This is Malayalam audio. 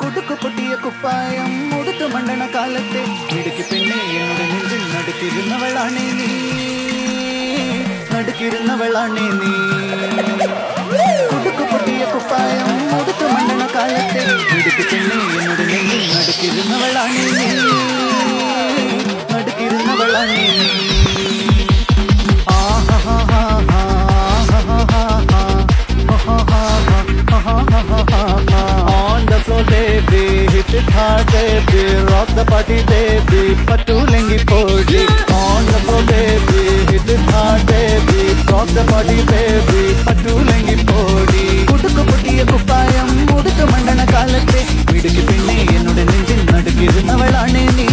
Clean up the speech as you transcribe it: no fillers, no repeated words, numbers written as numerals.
കുടുക്കു പൊട്ടിയ കുപ്പായം മുടുത്തു മണ്ടണ കാലത്തെ ഇടുക്കി പെണ്ണെ എന്നോട് നെഞ്ചിൽ നടുക്കിരുന്നവളാണേ നീ, നടുക്കിരുന്നവളാണേ നീ. കുടുക്കു പൊട്ടിയ കുപ്പായം മുടുത്തു മണ്ടണ കാലത്തെ ഇടുക്കി പെണ്ണെ എന്നോട് നെഞ്ചിൽ നടുക്കിരുന്നവളാണേ നീ, നടുക്കിരുന്നവളാണേ നീ. On the floor baby, hit it hard baby, rock the party baby, patulengi podi. On the floor baby, hit it hard baby, rock the party baby, patulengi podi. Kudukku pottiya kuppayam muduthu mandana kalatte vidukku pinne ennoda nenjil nadukirunnavalane nee.